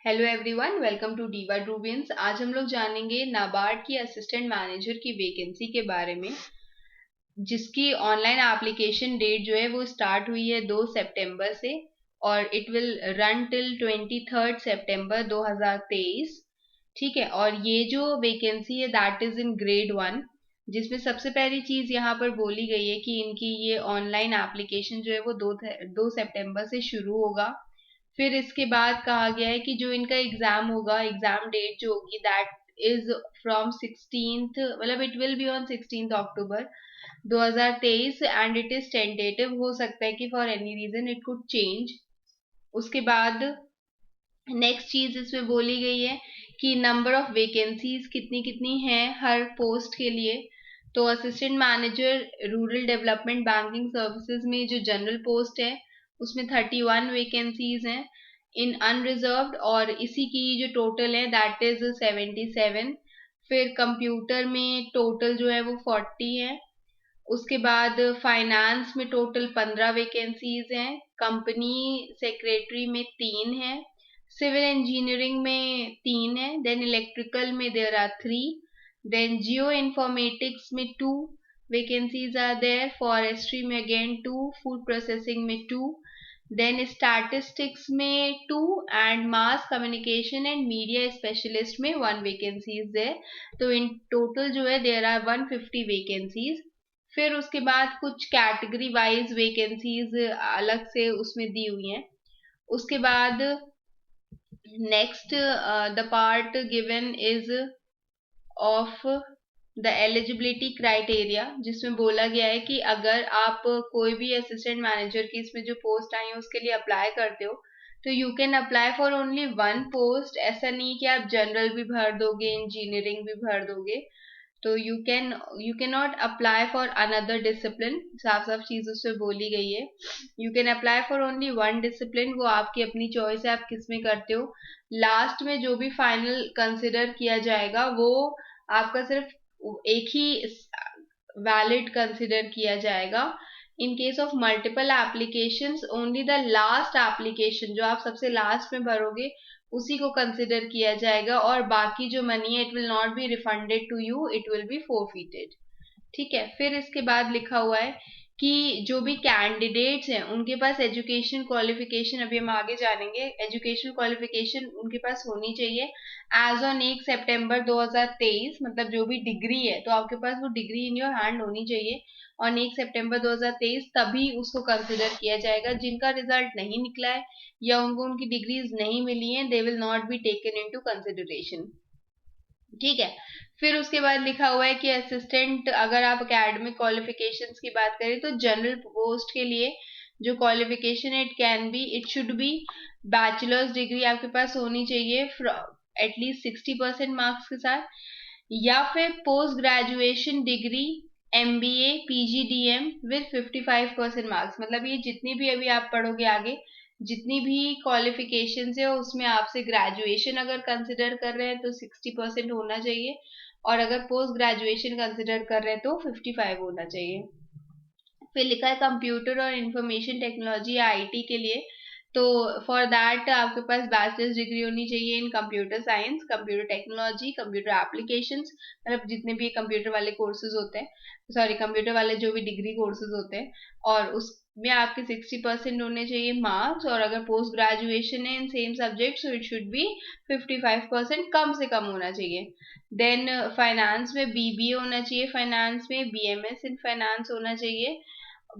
Hello everyone, welcome to डीवा ड्रूबियंस। आज हम लोग जानेंगे नाबार्ड की असिस्टेंट मैनेजर की वैकेंसी के बारे में, जिसकी ऑनलाइन एप्लीकेशन डेट जो है वो स्टार्ट हुई है 2 सितंबर से और इट विल रन टिल 23 सितंबर 2023। ठीक है, और ये जो वैकेंसी है दैट इज इन ग्रेड 1, जिसमें सबसे पहली चीज यहाँ पर बोली गई है कि इनकी ये ऑनलाइन एप्लीकेशन जो है वो 2 सितंबर से शुरू होगा। फिर इसके बाद कहा गया है कि जो इनका एग्जाम होगा, एग्जाम डेट जो होगी दैट इज फ्रॉम 16th, मतलब it will be on 16 October 2023 and it is tentative. हो सकता है कि for any reason it could change. उसके बाद नेक्स्ट चीज इसमें बोली गई है कि नंबर ऑफ वेकेंसीज कितनी कितनी हैं हर पोस्ट के लिए। तो assistant manager rural development banking services में जो जनरल पोस्ट है उसमें 31 वेकेंसीज हैं इन अनरिजर्व्ड, और इसी की जो टोटल है दैट इज 77। फिर कंप्यूटर में टोटल जो है वो 40 है। उसके बाद फाइनेंस में टोटल 15 वेकेंसीज हैं। कंपनी सेक्रेटरी में 3 है। सिविल इंजीनियरिंग में 3 है। देन इलेक्ट्रिकल में there are 3। Then geo informatics में 2 वेकेंसीज आर देयर। फॉरेस्ट्री में अगेन 2। फूड प्रोसेसिंग में 2। देन स्टैटिस्टिक्स में 2 and mass communication and media specialist में 1 वेकेंसीज है। तो इन टोटल जो है देयर आर 150 वेकेंसीज। फिर उसके बाद कुछ कैटेगरी वाइज वेकेंसीज अलग से उसमें दी हुई हैं। उसके बाद next the part given is of the eligibility criteria, जिसमें बोला गया है कि अगर आप कोई भी असिस्टेंट मैनेजर की इसमें जो पोस्ट आई है उसके लिए अप्लाई करते हो तो you can apply for only 1 post. ऐसा नहीं कि आप जनरल भी भर दोगे, इंजीनियरिंग भी भर दोगे। तो you can not apply for another discipline. साफ साफ चीज उसमें बोली गई है। You can apply for only 1 discipline. वो आपकी अपनी चॉइस है, आप किस में करते हो। लास्ट में जो भी फाइनल कंसिडर किया जाएगा वो आपका सिर्फ एक ही वैलिड कंसिडर किया जाएगा। In case of multiple applications only the last application जो आप सबसे लास्ट में भरोगे उसी को कंसिडर किया जाएगा, और बाकी जो मनी है it will not be refunded to you, it will be forfeited. ठीक है, फिर इसके बाद लिखा हुआ है कि जो भी कैंडिडेट्स हैं उनके पास एजुकेशन क्वालिफिकेशन, अभी हम आगे जानेंगे, एजुकेशन क्वालिफिकेशन उनके पास होनी चाहिए एज ऑन 1 सितंबर 2023। मतलब जो भी डिग्री है तो आपके पास वो डिग्री इन योर हैंड होनी चाहिए ऑन 1 सितंबर 2023, तभी उसको कंसिडर किया जाएगा। जिनका रिजल्ट नहीं निकला है या उनको उनकी डिग्रीज नहीं मिली हैं they will not be taken into consideration. ठीक है, फिर उसके बाद लिखा हुआ है कि असिस्टेंट, अगर आप एकेडमिक क्वालिफिकेशंस की बात करें तो जनरल पोस्ट के लिए जो क्वालिफिकेशन है it can be, it should be bachelors degree आपके पास होनी चाहिए एटलीस्ट 60% मार्क्स के साथ, या फिर post graduation degree MBA PGDM with 55% marks. मतलब ये जितनी भी अभी आप पढ़ोगे आगे, जितनी भी क्वालिफिकेशन है उसमें आपसे ग्रेजुएशन अगर कंसिडर कर रहे हैं तो 60% होना चाहिए, और अगर पोस्ट ग्रेजुएशन कंसिडर कर रहे हैं तो 55 होना चाहिए। फिर लिखा है कंप्यूटर और इंफॉर्मेशन टेक्नोलॉजी या IT के लिए, तो फॉर दैट आपके पास बैचलर्स डिग्री होनी चाहिए इन computer science, computer technology, computer applications, मतलब जितने भी कंप्यूटर वाले कोर्सेज होते हैं, सॉरी कंप्यूटर वाले जो भी डिग्री कोर्सेज होते हैं, और उसमें आपके 60% होने चाहिए मार्क्स, और अगर पोस्ट ग्रेजुएशन है in same subject so it should be 55% कम से कम होना चाहिए। देन फाइनेंस में BBA होना चाहिए, फाइनेंस में BMS इन फाइनेंस होना चाहिए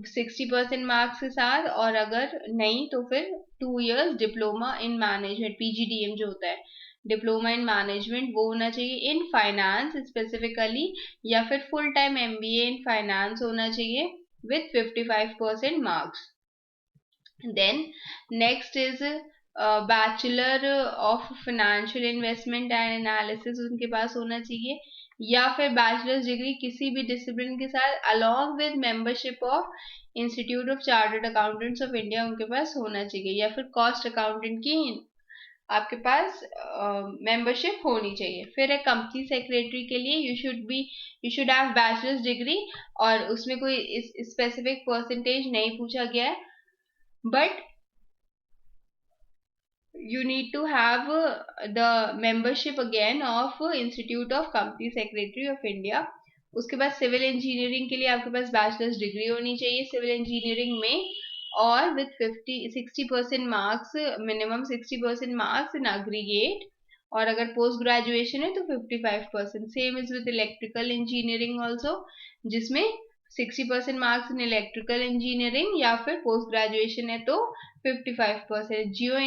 60% मार्क्स के साथ, और अगर नहीं तो फिर 2 years diploma in management PGDM जो होता है, डिप्लोमा इन मैनेजमेंट, वो होना चाहिए इन फाइनेंस स्पेसिफिकली, या फिर full time MBA in finance होना चाहिए with 55% marks. Then next is bachelor of financial investment and analysis उनके पास होना चाहिए, या फिर बैचलर्स डिग्री किसी भी डिसिप्लिन के साथ along with membership of institute of chartered accountants of India उनके पास होना चाहिए, या फिर कॉस्ट अकाउंटेंट की आपके पास मेंबरशिप होनी चाहिए। फिर है कंपनी सेक्रेटरी के लिए you should have bachelors degree, और उसमें कोई स्पेसिफिक परसेंटेज नहीं पूछा गया है, but you need to have the membership again of Institute of Company Secretary of India. उसके बाद सिविल इंजीनियरिंग के लिए आपके पास बैचलर्स डिग्री होनी चाहिए सिविल इंजीनियरिंग में, और with 60% marks, minimum 60% marks in aggregate, और अगर पोस्ट ग्रेजुएशन है तो 55%। Same is with electrical engineering also, जिसमें 60% मार्क्स इन इलेक्ट्रिकल इंजीनियरिंग, या फिर पोस्ट ग्रेजुएशन है तो 55%। जियो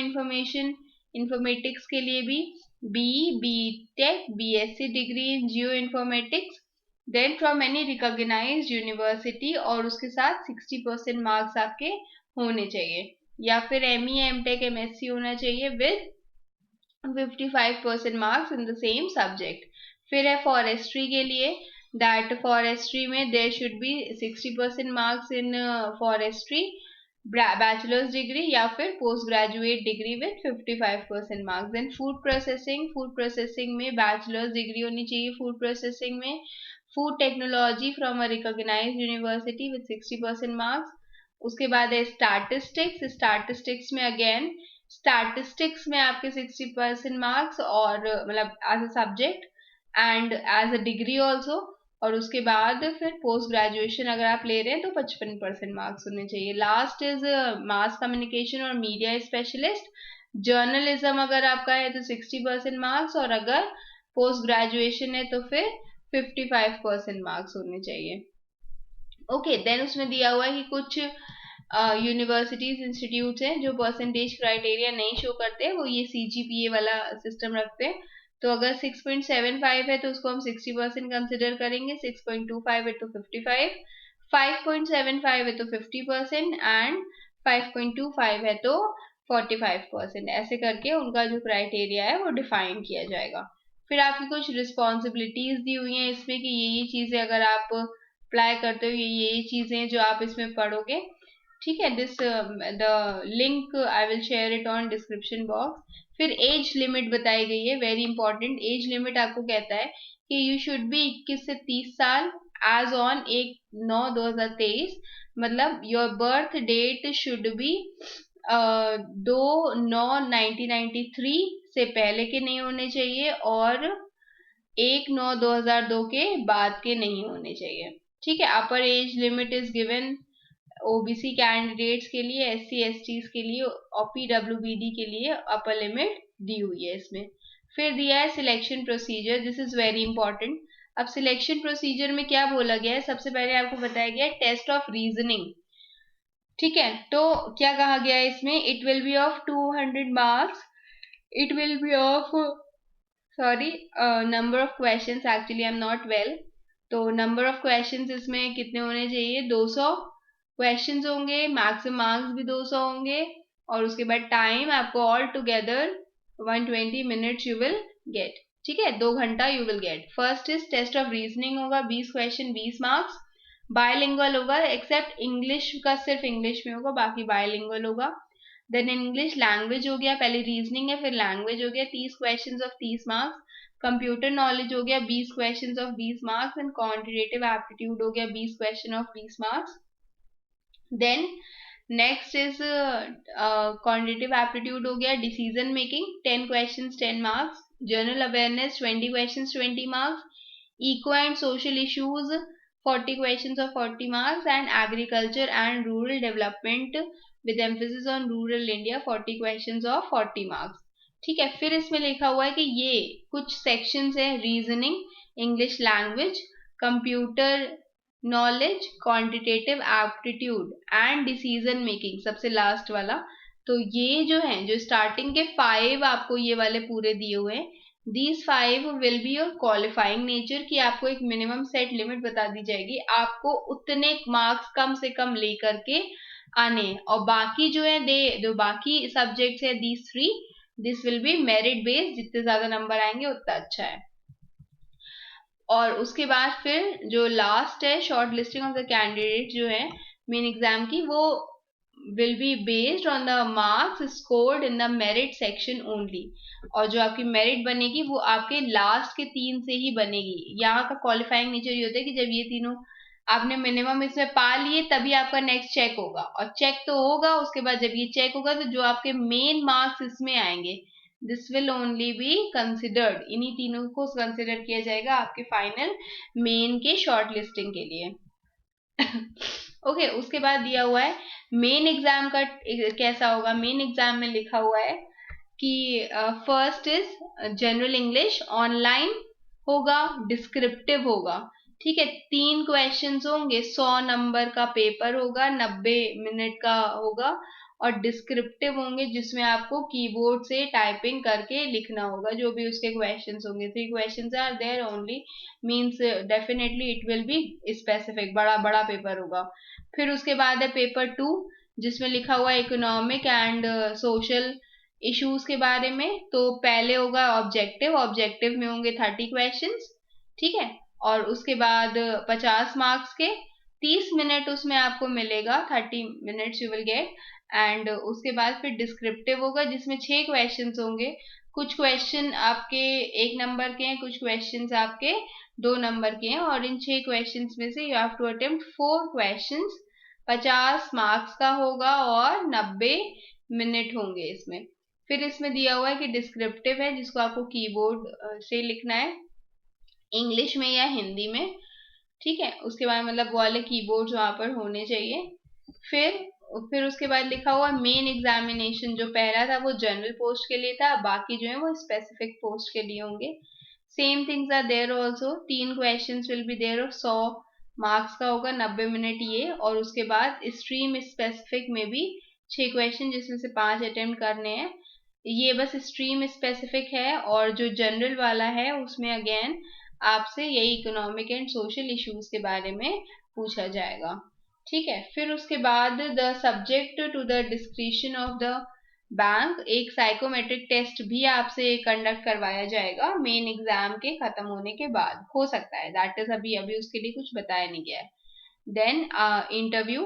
इंफॉर्मेटिक्स के लिए भी B tech BSc degree in geo informatics, then from any recognised university, और उसके साथ 60% मार्क्स आपके होने चाहिए, या फिर ME MTech MSc होना चाहिए with 55% marks in the same subject. फिर है फॉरेस्ट्री के लिए, दैट फॉरेस्ट्री में there should be 60% marks in forestry bachelor's degree, या फिर post graduate degree with 55% marks. Then food processing में बैचलर्स डिग्री होनी चाहिए फूड प्रोसेसिंग में। Food technology from a recognised university with 60% marks. उसके बाद है स्टैटिस्टिक्स में अगेन स्टैटिस्टिक्स में आपके 60% मार्क्स, और मतलब as a subject and as a degree also. और उसके बाद फिर पोस्ट ग्रेजुएशन अगर आप ले रहे हैं तो 55% मार्क्स होने चाहिए। लास्ट इज मास कम्युनिकेशन और मीडिया स्पेशलिस्ट। जर्नलिज्म अगर आपका है तो 60% मार्क्स, और अगर पोस्ट ग्रेजुएशन है तो फिर 55% मार्क्स होने चाहिए। ओके, देन उसमें दिया हुआ है कि कुछ यूनिवर्सिटीज इंस्टीट्यूट हैं जो परसेंटेज क्राइटेरिया नहीं शो करते, वो ये CGPA वाला सिस्टम रखते हैं। तो अगर 6.75 है तो उसको हम 60% कंसिडर करेंगे, 6.25 है तो 55, 5.75 है तो 50%, एंड 5.25 है तो 45%। ऐसे करके उनका जो क्राइटेरिया है वो डिफाइन किया जाएगा। फिर आपकी कुछ रिस्पॉन्सिबिलिटीज दी हुई हैं इसमें कि ये चीजें अगर आप अप्लाई करते हो, ये चीजें जो आप इसमें पढ़ोगे, ठीक है। This the link I will share it on description box. फिर एज लिमिट बताई गई है, वेरी इंपॉर्टेंट। एज लिमिट आपको कहता है कि यू शुड बी 21 से 30 साल एज ऑन 1/9/2023, मतलब your birth date should be 2/9/1993 से पहले के नहीं होने चाहिए, और 1/9/2002 के बाद के नहीं होने चाहिए, ठीक है। अपर age limit is given OBC candidates के लिए, SC STs के लिए, और PWBD के लिए अपर लिमिट दी हुई है इसमें। फिर दिया है selection procedure, this is very important. अब सिलेक्शन प्रोसीजर में क्या बोला गया है, सबसे पहले आपको बताया गया है टेस्ट ऑफ रीजनिंग, ठीक है। तो क्या कहा गया है इसमें, it will be of 200 marks, it will be of number of questions, actually I am not well, तो नंबर ऑफ क्वेश्चंस इसमें कितने होने चाहिए, 200 क्वेश्चंस होंगे, मैक्सिमम मार्क्स भी 200 होंगे, और उसके बाद टाइम आपको all together 120 minutes you will get, ठीक है, 2 घंटा you will get. First is test of reasoning होगा, 20 क्वेश्चन 20 मार्क्स, बायलिंगुअल होगा, एक्सेप्ट इंग्लिश का सिर्फ इंग्लिश में होगा, बाकी बायलिंगुअल होगा। देन इंग्लिश लैंग्वेज हो गया, पहले रीजनिंग है फिर लैंग्वेज हो गया, 30 questions of 30 marks. Computer knowledge हो गया 20 questions of 20 marks, and quantitative aptitude हो गया 20 question of 20 marks. Then next is quantitative aptitude हो गया, decision making 10 questions 10 marks, general awareness 20 questions 20 marks, eco and social issues 40 questions of 40 marks, and agriculture and rural development with emphasis on rural India 40 questions of 40 marks, ठीक है। फिर इसमें लिखा हुआ है कि ये कुछ सेक्शंस है, reasoning, English language, computer knowledge, quantitative aptitude and decision making, सबसे लास्ट वाला। तो ये जो है, जो स्टार्टिंग के 5 आपको ये वाले पूरे दिए हुए हैं, these 5 will be your qualifying nature, कि आपको एक मिनिमम सेट लिमिट बता दी जाएगी, आपको उतने मार्क्स कम से कम लेकर के आने, और बाकी जो है जो बाकी सब्जेक्ट्स है these 3, this will be merit based, जितने ज्यादा नंबर आएंगे उतना अच्छा है। और उसके बाद फिर जो लास्ट है short listing of the candidate जो है मेन एग्जाम की, वो will be based on the marks scored in the merit section only, और जो आपकी मेरिट बनेगी वो आपके लास्ट के 3 से ही बनेगी। यहाँ का क्वालिफाइंग नेचर ये होता है कि जब ये तीनों आपने मिनिमम इसमें पा लिए तभी आपका नेक्स्ट चेक होगा, और चेक तो होगा उसके बाद जब ये चेक होगा तो जो आपके मेन मार्क्स इसमें आएंगे this will only be considered, इन्हीं तीनों को कंसिडर किया जाएगा आपके फाइनल मेन के शॉर्ट लिस्टिंग के लिए। ओके उसके बाद दिया हुआ है मेन एग्जाम का कैसा होगा। मेन एग्जाम में लिखा हुआ है कि first is general English, online होगा, डिस्क्रिप्टिव होगा, ठीक है। 3 क्वेश्चंस होंगे, 100 नंबर का पेपर होगा, 90 मिनट का होगा, और डिस्क्रिप्टिव होंगे जिसमें आपको कीबोर्ड से टाइपिंग करके लिखना होगा जो भी उसके क्वेश्चंस होंगे। 3 questions are there only, means definitely it will be specific, बड़ा बड़ा पेपर होगा। फिर उसके बाद है पेपर 2 जिसमें लिखा हुआ है इकोनॉमिक एंड सोशल इश्यूज के बारे में। तो पहले होगा ऑब्जेक्टिव, ऑब्जेक्टिव में होंगे 30 क्वेश्चंस, ठीक है। और उसके बाद 50 मार्क्स के 30 मिनट उसमें आपको मिलेगा, 30 minutes you will gate. And उसके बाद फिर डिस्क्रिप्टिव होगा जिसमें 6 क्वेश्चंस होंगे। कुछ क्वेश्चन आपके 1 नंबर के हैं, कुछ क्वेश्चंस आपके 2 नंबर के हैं, और इन 6 क्वेश्चंस में से you have to attempt 4 questions. 50 marks का होगा और 90 मिनट होंगे इसमें। फिर इसमें दिया हुआ है कि डिस्क्रिप्टिव है जिसको आपको कीबोर्ड से लिखना है, इंग्लिश में या हिंदी में, ठीक है। उसके बाद मतलब वो वाले कीबोर्ड्स वहां पर होने चाहिए। फिर फिर उसके बाद लिखा हुआ मेन एग्जामिनेशन, जो पहला था वो जनरल पोस्ट के लिए था, बाकी जो है वो स्पेसिफिक पोस्ट के लिए होंगे। Same things are there also, 3 questions will be there और 100 मार्क्स का होगा, 90 मिनट ये। और उसके बाद स्ट्रीम स्पेसिफिक में भी 6 क्वेश्चन जिसमें से 5 अटेम्प्ट करने हैं। ये बस स्ट्रीम स्पेसिफिक है, और जो जनरल वाला है उसमें अगेन आपसे यही इकोनॉमिक एंड सोशल इश्यूज के बारे में पूछा जाएगा, ठीक है। फिर उसके बाद the subject to the description of the bank, एक साइकोमेट्रिक टेस्ट भी आपसे कंडक्ट करवाया जाएगा मेन एग्जाम के खत्म होने के बाद, हो सकता है, दैट इज अभी अभी उसके लिए कुछ बताया नहीं गया है। Then interview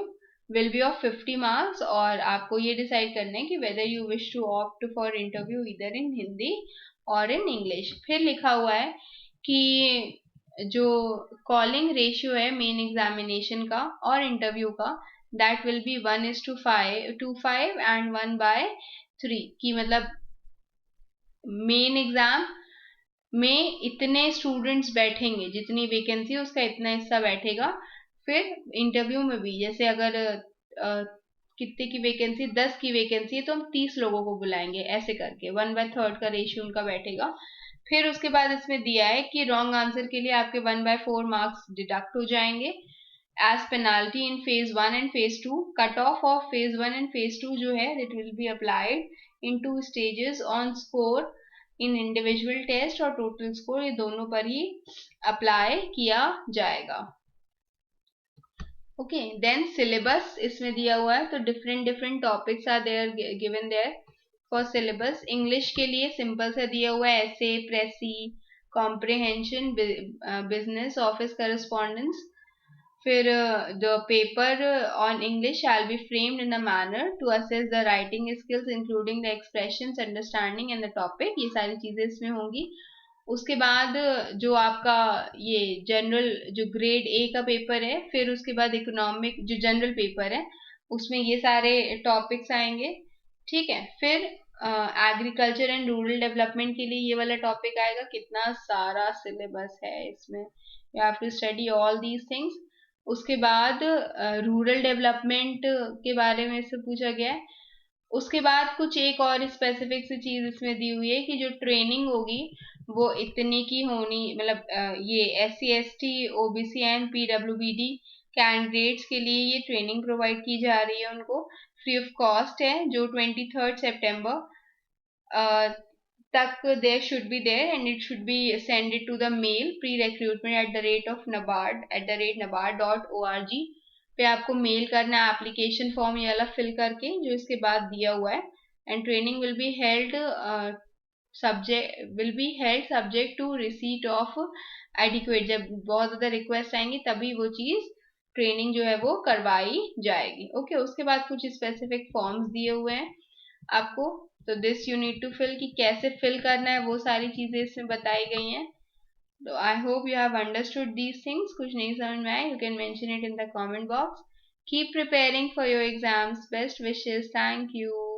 will be of 50 marks, और आपको ये डिसाइड करना है कि whether you wish to opt for interview either in Hindi और इन इंग्लिश। फिर लिखा हुआ है कि जो कॉलिंग रेशियो है मेन एग्जामिनेशन का और इंटरव्यू का, दैट विल बी 1:5 एंड 1/3, की मतलब मेन एग्जाम में इतने स्टूडेंट्स बैठेंगे, जितनी वैकेंसी उसका इतना हिस्सा बैठेगा। फिर इंटरव्यू में भी जैसे अगर कितने की वैकेंसी, 10 की वैकेंसी है तो हम 30 लोगों को बुलाएंगे, ऐसे करके 1/3 का रेशियो उनका बैठेगा। फिर उसके बाद इसमें दिया है कि रॉन्ग आंसर के लिए आपके 1/4 मार्क्स डिडक्ट हो जाएंगे as penalty in phase 1 and phase 2। Cut off phase 1 and phase 2 जो है it will be applied in 2 stages on score in individual test और टोटल स्कोर, ये दोनों पर ही अप्लाई किया जाएगा। ओके देन सिलेबस इसमें दिया हुआ है, तो different different topics are there given there for syllabus. English के लिए सिंपल सा दिया हुआ है essay, precis, comprehension, business, office correspondence. फिर the paper on English shall be framed in a manner to assess the writing skills including the expressions, understanding and the topic, ये सारी चीजें इसमें होंगी। उसके बाद जो आपका ये जनरल जो ग्रेड ए का पेपर है, फिर उसके बाद इकोनॉमिक जो जनरल पेपर है उसमें ये सारे टॉपिक्स आएंगे, ठीक है। फिर एग्रीकल्चर एंड रूरल डेवलपमेंट के लिए ये वाला टॉपिक आएगा। कितना सारा सिलेबस है इसमें, you have to study all these things. उसके बाद रूरल डेवलपमेंट के बारे में से पूछा गया है। उसके बाद कुछ एक और स्पेसिफिक सी चीज इसमें दी हुई है कि जो ट्रेनिंग होगी वो इतने की होनी, मतलब ये SC ST OBC and PWBD candidates के लिए ये ट्रेनिंग प्रोवाइड की जा रही है, उनको फ्री ऑफ कॉस्ट है, जो 23 सितंबर तक there should be there and it should be send it to the mail pre-recruitment@nabard.org पे आपको मेल करना है एप्लीकेशन फॉर्म ये वाला फिल करके जो इसके बाद दिया हुआ है। And training will be held subject to receipt of adequate, जब बहुत ज्यादा रिक्वेस्ट आएंगी तभी वो चीज ट्रेनिंग जो है वो करवाई जाएगी। ओके उसके बाद कुछ स्पेसिफिक फॉर्म्स दिए हुए हैं आपको, तो this you need to fill, कि कैसे फिल करना है वो सारी चीजें इसमें बताई गई हैं। तो I hope you have understood these things. कुछ नहीं समझ में आए, you can mention it in the comment box. Keep preparing for your exams. Best wishes. Thank you.